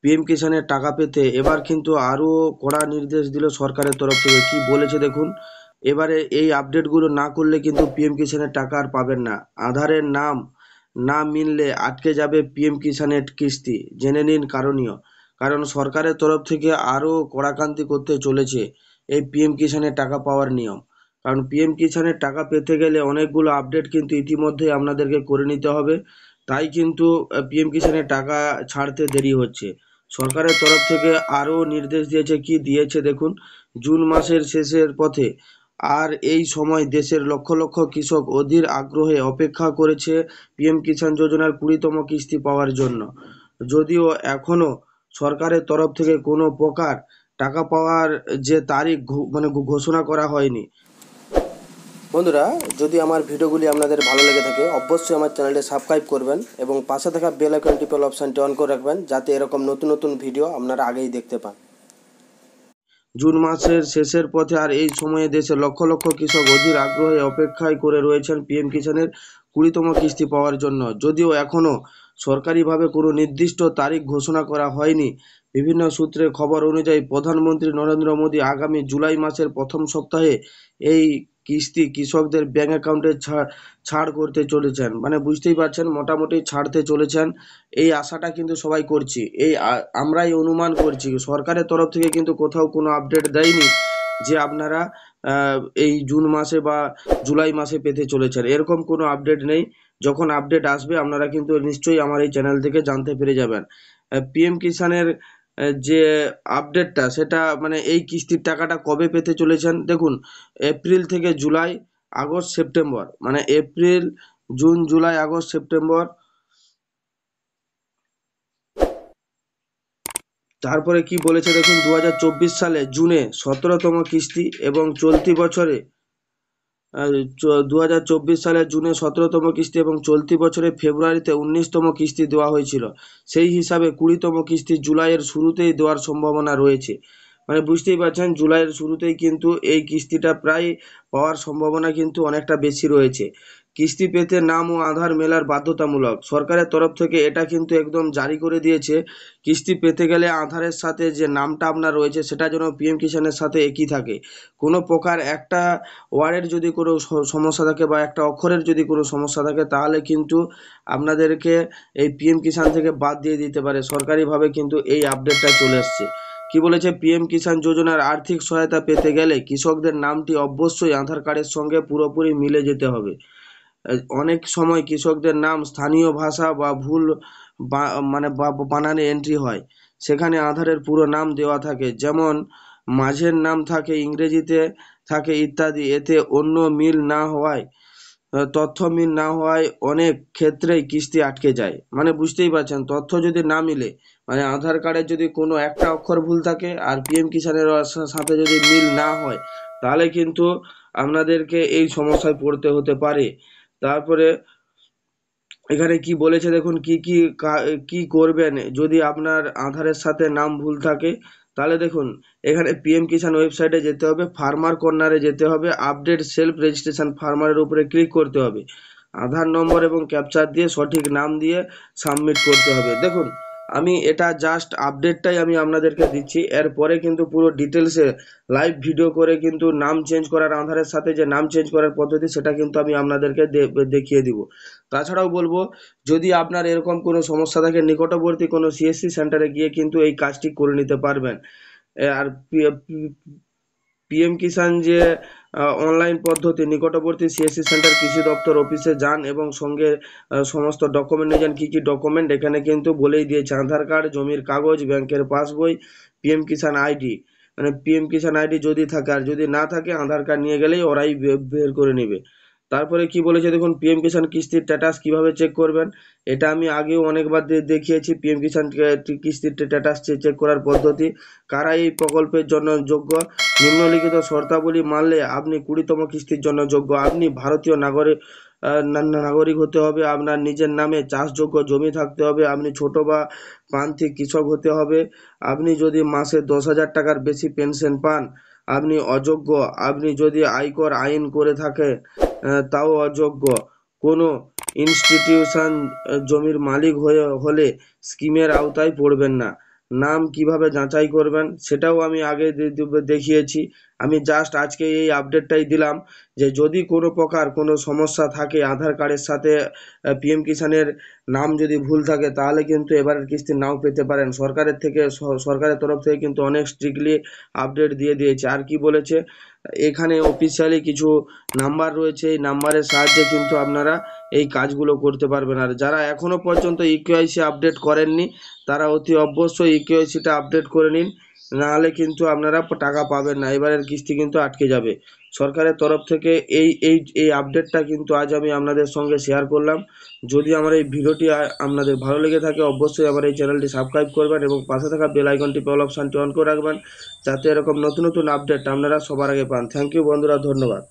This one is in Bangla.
পিএম কিষানের টাকা পেতে এবার কিন্তু আরও কড়া নির্দেশ দিল সরকারের তরফ থেকে। কি বলেছে দেখুন, এবারে এই আপডেটগুলো না করলে কিন্তু পিএম কিষানের টাকা আর পাবেন না। আধারের নাম না মিললে আটকে যাবে পিএম কিষানের কিস্তি, জেনে নিন কারণীয়। কারণ সরকারের তরফ থেকে আরও কড়াকান্তি করতে চলেছে এই পিএম কিষানের টাকা পাওয়ার নিয়ম। কারণ পিএম কিষানের টাকা পেতে গেলে অনেকগুলো আপডেট কিন্তু ইতিমধ্যেই আপনাদেরকে করে নিতে হবে। তাই কিন্তু পিএম কিষানের টাকা ছাড়তে দেরি হচ্ছে। সরকারের তরফ থেকে আরও নির্দেশ দিয়েছে, কি দিয়েছে দেখুন। জুন মাসের শেষের পথে, আর এই সময় দেশের লক্ষ লক্ষ কৃষক অধীর আগ্রহে অপেক্ষা করেছে পিএম কিষাণ যোজনার 20তম কিস্তি পাওয়ার জন্য। যদিও এখনো সরকারের তরফ থেকে কোনো প্রকার টাকা পাওয়ার যে তারিখ ঘোষণা করা হয়নি। বন্ধুরা, যদি আমার ভিডিওগুলি আপনাদের ভালো লেগে থাকে অবশ্যই আমার চ্যানেলটি সাবস্ক্রাইব করবেন এবং পাশে থাকা বেল আইকন টিপল অপশানটি অন করে রাখবেন, যাতে এরকম নতুন নতুন ভিডিও আপনারা আগেই দেখতে পান। জুন মাসের শেষের পথে, আর এই সময়ে দেশে লক্ষ লক্ষ কৃষক অধীর আগ্রহে অপেক্ষায় করে রয়েছেন পিএম কিষাণের 20তম কিস্তি পাওয়ার জন্য। যদিও এখনও সরকারিভাবে কোনো নির্দিষ্ট তারিখ ঘোষণা করা হয়নি। বিভিন্ন সূত্রের খবর অনুযায়ী প্রধানমন্ত্রী নরেন্দ্র মোদী আগামী জুলাই মাসের প্রথম সপ্তাহে এই কিস্তি কৃষকদের ব্যাংক অ্যাকাউন্টে ছাড় করতে চলেছেন। মানে বুঝতেই পারছেন, মোটামুটি ছাড়তে চলেছেন। এই আশাটা কিন্তু সবাই করছি, আমরাই অনুমান করছি। সরকারের তরফ থেকে কিন্তু কোথাও কোনো আপডেট দেয়নি যে আপনারা এই জুন মাসে বা জুলাই মাসে পেতে চলেছেন, এরকম কোনো আপডেট নেই। যখন আপডেট আসবে আপনারা কিন্তু নিশ্চয়ই আমার এই চ্যানেল থেকে জানতে পেরে যাবেন। পিএম কিষাণের যে আপডেটটা, সেটা মানে এই কিস্তির টাকাটা কবে পেতে চলেছেন দেখুন। এপ্রিল থেকে জুলাই, আগস্ট, সেপ্টেম্বর, মানে April, June, July, August, September. তারপরে কি বলেছে দেখুন, 2024 সালে জুনে 17তম কিস্তি এবং চলতি বছরে 2024 সালে জুনে 17তম কিস্তি এবং চলতি বছরে ফেব্রুয়ারিতে 19তম কিস্তি দেওয়া হয়েছিল। সেই হিসাবে 20তম কিস্তি জুলাইয়ের শুরুতেই দেওয়ার সম্ভাবনা রয়েছে। মানে বুঝতেই পারছেন, জুলাইয়ের শুরুতেই কিন্তু এই কিস্তিটা প্রায় পাওয়ার সম্ভাবনা কিন্তু অনেকটা বেশি রয়েছে। কিস্তি পেতে নাম ও আধার মেলার বাধ্যতামূলক, সরকারের তরফ থেকে এটা কিন্তু একদম জারি করে দিয়েছে। কিস্তি পেতে গেলে আধারের সাথে যে নামটা আপনার রয়েছে সেটা যেন পিএম কিষাণের সাথে একই থাকে। কোনো প্রকার একটা ওয়ার্ডের যদি কোনো সমস্যা থাকে বা একটা অক্ষরের যদি কোনো সমস্যা থাকে, তাহলে কিন্তু আপনাদেরকে এই পিএম কিষাণ থেকে বাদ দিয়ে দিতে পারে। সরকারিভাবে কিন্তু এই আপডেটটা চলে এসছে। কি বলেছে, পিএম কিষাণ যোজনার আর্থিক সহায়তা পেতে গেলে কৃষকদের নামটি অবশ্যই আধার কার্ডের সঙ্গে পুরোপুরি মিলে যেতে হবে। অনেক সময় কৃষকদের নাম স্থানীয় ভাষা বা ভুল বানানে এন্ট্রি হয়। সেখানে আধারের পুরো নাম দেওয়া থাকে, যেমন মাঝের নাম থাকে ইংরেজিতে থাকে ইত্যাদি। এতে অন্য মিল না হওয়ায় তথ্য মিল না হওয়ায় অনেক ক্ষেত্রেই কিস্তি আটকে যায়। মানে বুঝতেই পারছেন, তথ্য যদি না মিলে, মানে আধার কার্ডের যদি কোনো একটা অক্ষর ভুল থাকে আর পিএম কিষাণের সাথে যদি মিল না হয়, তাহলে কিন্তু আপনাদেরকে এই সমস্যায় পড়তে হতে পারে। তারপরে এখানে কি বলেছে দেখুন, কি করবেন যদি আপনার আধারের সাথে নাম ভুল থাকে। তাহলে দেখুন, এখানে পিএম কিষাণ ওয়েবসাইটে যেতে হবে, ফার্মার কর্নারে যেতে হবে, আপডেট সেলফ রেজিস্ট্রেশন ফার্মারের উপরে ক্লিক করতে হবে। আধার নম্বর এবং ক্যাপচার দিয়ে সঠিক নাম দিয়ে সাবমিট করতে হবে। দেখুন, আমি এটা জাস্ট আপডেটটাই আমি আপনাদেরকে দিচ্ছি। এরপরে কিন্তু পুরো ডিটেলসে লাইভ ভিডিও করে কিন্তু নাম চেঞ্জ করার, আধারের সাথে যে নাম চেঞ্জ করার পদ্ধতি, সেটা কিন্তু আমি আপনাদেরকে দেখিয়ে দিব। তাছাড়াও বলবো, যদি আপনার এরকম কোনো সমস্যা থাকে, নিকটবর্তী কোনো সিএসসি সেন্টারে গিয়ে কিন্তু এই কাজটি করে নিতে পারবেন। আর পিএম কিষাণ যে অনলাইন পদ্ধতি, নিকটবর্তী সিএসসি সেন্টার, কৃষি দপ্তর অফিসে যান এবং সঙ্গে সমস্ত ডকুমেন্ট নিয়ে যান। কী কী ডকুমেন্ট এখানে কিন্তু বলেই দিয়েছে, আধার কার্ড, জমির কাগজ, ব্যাংকের পাসবই, পিএম কিষাণ আইডি। মানে পিএম কিষাণ আইডি যদি থাকে, আর যদি না থাকে আধার কার্ড নিয়ে গেলেই ওরাই বের করে নেবে। তারপরে কি বলেছে দেখুন, পিএম কিষাণ কিস্তির স্ট্যাটাস কিভাবে চেক করবেন। এটা আমি আগেও অনেকবার দেখিয়েছি, পিএম কিষাণ কিস্তির স্ট্যাটাস চেক করার পদ্ধতি। কারা এই প্রকল্পের জন্য যোগ্য, নিম্নলিখিত শর্তাবলী মানলে আপনি 20তম কিস্তির জন্য যোগ্য। আপনি ভারতীয় নাগরিক হতে হবে, আপনার নিজের নামে চাষযোগ্য জমি থাকতে হবে, আপনি ছোট বা প্রান্তিক কৃষক হতে হবে, আপনি যদি মাসে 10,000 টাকার বেশি পেনশন পান আপনি অযোগ্য, আপনি যদি আয়কর আইন করে থাকে তাও অযোগ্য, কোনো ইনস্টিটিউশন জমির মালিক হলে স্কিমের আওতায় পড়বেন না। নাম কিভাবে যাচাই করবেন সেটাও আমি আগে দেখিয়েছি। আমি জাস্ট আজকে এই আপডেটটাই দিলাম যে যদি কোনো প্রকার কোনো সমস্যা থাকে আধার কার্ডের সাথে পিএম কিষাণের নাম যদি ভুল থাকে তাহলে কিন্তু এবারের কিস্তি নাও পেতে পারেন। সরকারের থেকে সরকারের তরফ থেকে কিন্তু অনেক স্ট্রিক্টলি আপডেট দিয়ে দিয়েছে। আর কি বলেছে, এখানে অফিসিয়ালি কিছু নাম্বার রয়েছে, এই নাম্বারের সাহায্যে কিন্তু আপনারা এই কাজগুলো করতে পারবেন। আর যারা এখনো পর্যন্ত ইকেওয়াইসি আপডেট করেননি তারা অতি অবশ্যই ইকেওয়াইসিটা আপডেট করে নিন, নাহলে কিন্তু আপনারা টাকা পাবেন না, এবারের কিস্তি কিন্তু আটকে যাবে। সরকারের তরফ থেকে এই আপডেটটা কিন্তু আজ আমি আপনাদের সঙ্গে শেয়ার করলাম। যদি আমার এই ভিডিওটি আপনাদের ভালো লেগে থাকে অবশ্যই আমার এই চ্যানেলটি সাবস্ক্রাইব করবেন এবং পাশে থাকা বেল আইকনটি অল অপশানটি অন করে রাখবেন, যাতে এরকম নতুন নতুন আপডেট আপনারা সবার আগে পান। থ্যাংক ইউ বন্ধুরা, ধন্যবাদ।